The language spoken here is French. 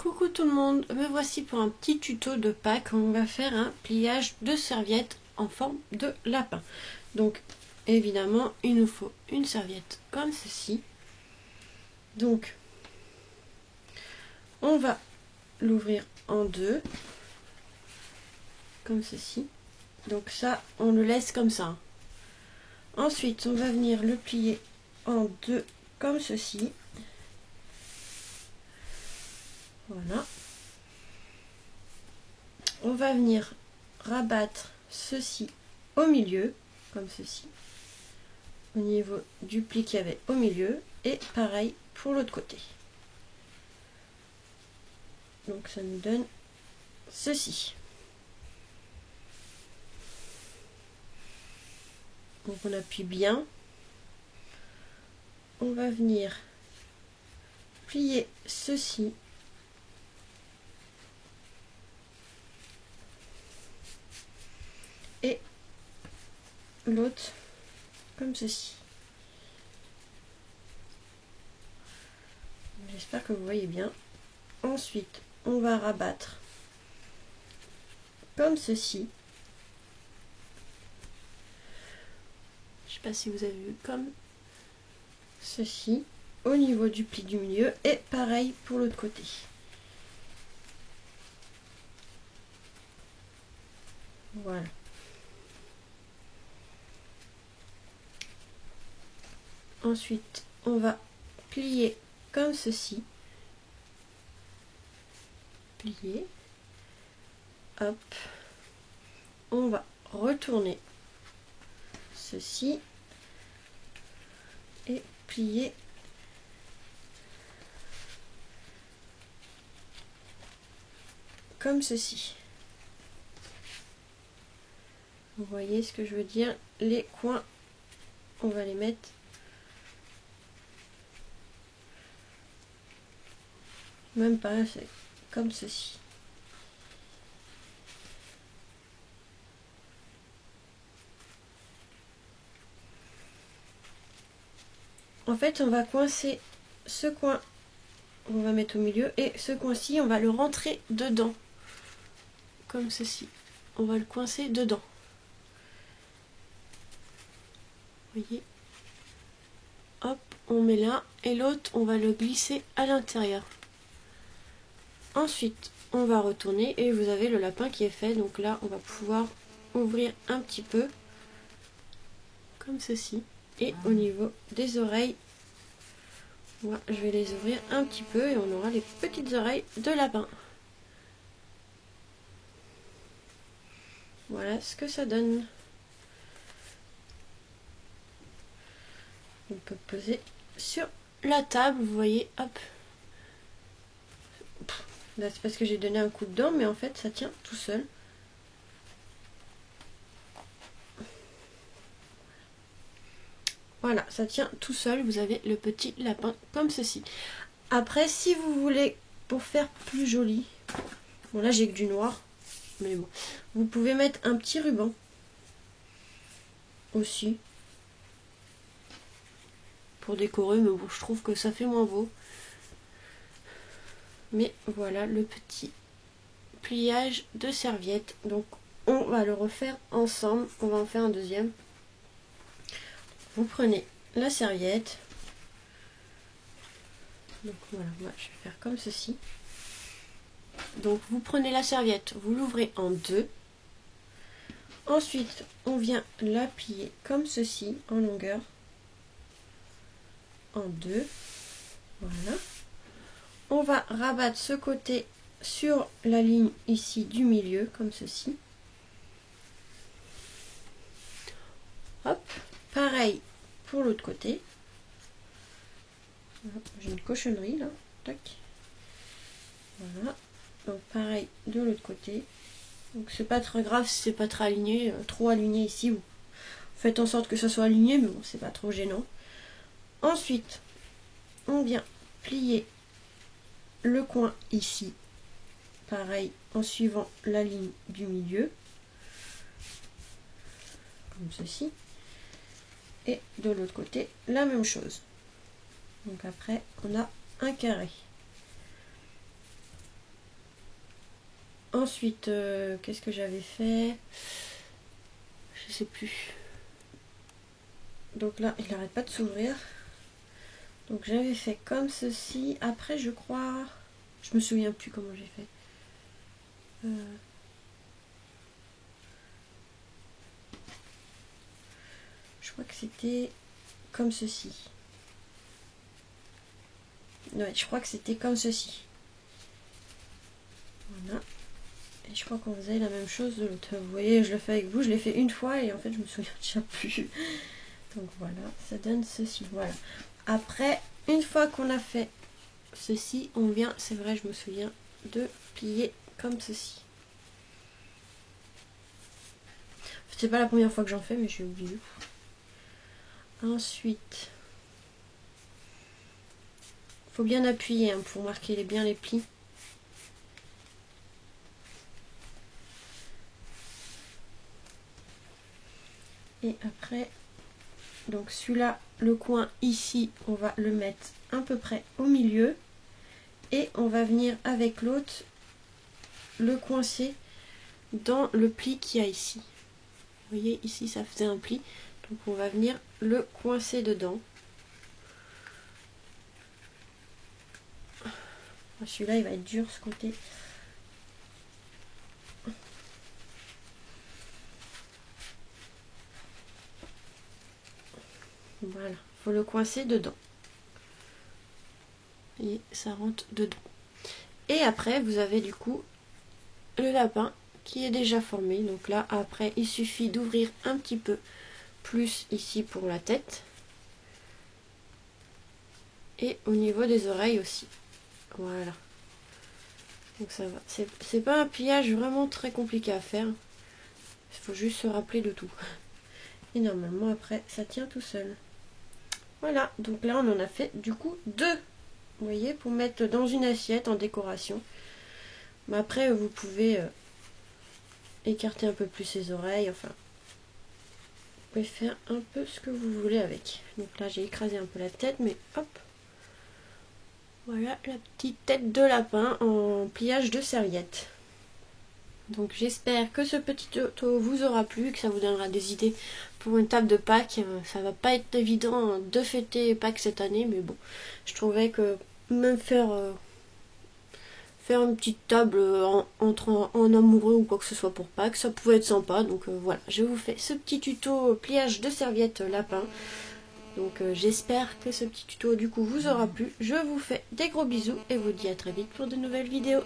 Coucou tout le monde, me voici pour un petit tuto de Pâques. On va faire un pliage de serviette en forme de lapin. Donc évidemment il nous faut une serviette comme ceci. Donc on va l'ouvrir en deux comme ceci. Donc ça on le laisse comme ça. Ensuite on va venir le plier en deux comme ceci. Voilà. On va venir rabattre ceci au milieu, comme ceci, au niveau du pli qu'il y avait au milieu, et pareil pour l'autre côté. Donc ça nous donne ceci. Donc on appuie bien. On va venir plier ceci. Et l'autre comme ceci. J'espère que vous voyez bien. Ensuite, on va rabattre comme ceci. Je ne sais pas si vous avez vu, comme ceci, au niveau du pli du milieu. Et pareil pour l'autre côté. Voilà. Ensuite, on va plier comme ceci. Plier. Hop. On va retourner ceci. Et plier. Comme ceci. Vous voyez ce que je veux dire? Les coins, on va les mettre même pas, c'est comme ceci. En fait, on va coincer ce coin, on va mettre au milieu, et ce coin-ci, on va le rentrer dedans, comme ceci. On va le coincer dedans. Vous voyez? Hop, on met là, et l'autre, on va le glisser à l'intérieur. Ensuite, on va retourner et vous avez le lapin qui est fait. Donc là, on va pouvoir ouvrir un petit peu, comme ceci. Et au niveau des oreilles, moi, je vais les ouvrir un petit peu et on aura les petites oreilles de lapin. Voilà ce que ça donne. On peut poser sur la table, vous voyez, hop. Là, c'est parce que j'ai donné un coup de dent, mais en fait, ça tient tout seul. Voilà, ça tient tout seul. Vous avez le petit lapin comme ceci. Après, si vous voulez, pour faire plus joli, bon là j'ai que du noir, mais bon, vous pouvez mettre un petit ruban aussi pour décorer, mais bon, je trouve que ça fait moins beau. Mais voilà le petit pliage de serviette. Donc on va le refaire ensemble. On va en faire un deuxième. Vous prenez la serviette. Donc voilà, moi je vais faire comme ceci. Donc vous prenez la serviette, vous l'ouvrez en deux. Ensuite, on vient la plier comme ceci en longueur. En deux. Voilà. On va rabattre ce côté sur la ligne ici du milieu, comme ceci. Hop. Pareil pour l'autre côté. J'ai une cochonnerie là. Tac. Voilà. Donc pareil de l'autre côté. Donc c'est pas très grave si c'est pas très aligné, trop aligné ici. Vous faites en sorte que ça soit aligné, mais bon, c'est pas trop gênant. Ensuite, on vient plier le coin ici, pareil, en suivant la ligne du milieu, comme ceci, et de l'autre côté, la même chose. Donc après, on a un carré. Ensuite, qu'est-ce que j'avais fait? Je sais plus. Donc là, il n'arrête pas de s'ouvrir. Donc j'avais fait comme ceci. Après, je crois... Je me souviens plus comment j'ai fait. Je crois que c'était comme ceci. Ouais, je crois que c'était comme ceci. Voilà. Et je crois qu'on faisait la même chose de l'autre. Vous voyez, je le fais avec vous. Je l'ai fait une fois et en fait, je me souviens déjà plus. Donc voilà, ça donne ceci. Voilà. Après, une fois qu'on a fait ceci, on vient, c'est vrai, je me souviens, de plier comme ceci. C'est pas la première fois que j'en fais, mais j'ai oublié. Ensuite, faut bien appuyer hein, pour marquer bien les plis. Et après, donc celui-là, le coin ici, on va le mettre à peu près au milieu. Et on va venir avec l'autre le coincer dans le pli qu'il y a ici. Vous voyez, ici, ça faisait un pli. Donc on va venir le coincer dedans. Celui-là, il va être dur, ce côté. Voilà, il faut le coincer dedans. Et ça rentre dedans. Et après, vous avez du coup le lapin qui est déjà formé. Donc là, après, il suffit d'ouvrir un petit peu plus ici pour la tête. Et au niveau des oreilles aussi. Voilà. Donc ça va. C'est pas un pliage vraiment très compliqué à faire. Il faut juste se rappeler de tout. Et normalement, après, ça tient tout seul. Voilà. Donc là, on en a fait du coup 2. Vous voyez, pour mettre dans une assiette en décoration. Mais après, vous pouvez écarter un peu plus les oreilles. Enfin, vous pouvez faire un peu ce que vous voulez avec. Donc là, j'ai écrasé un peu la tête, mais hop. Voilà la petite tête de lapin en pliage de serviette. Donc j'espère que ce petit tuto vous aura plu, que ça vous donnera des idées pour une table de Pâques. Ça va pas être évident de fêter Pâques cette année, mais bon, je trouvais que même faire une petite table en amoureux ou quoi que ce soit pour Pâques, ça pouvait être sympa. Donc voilà, je vous fais ce petit tuto pliage de serviette lapin. Donc j'espère que ce petit tuto du coup vous aura plu. Je vous fais des gros bisous et vous dis à très vite pour de nouvelles vidéos.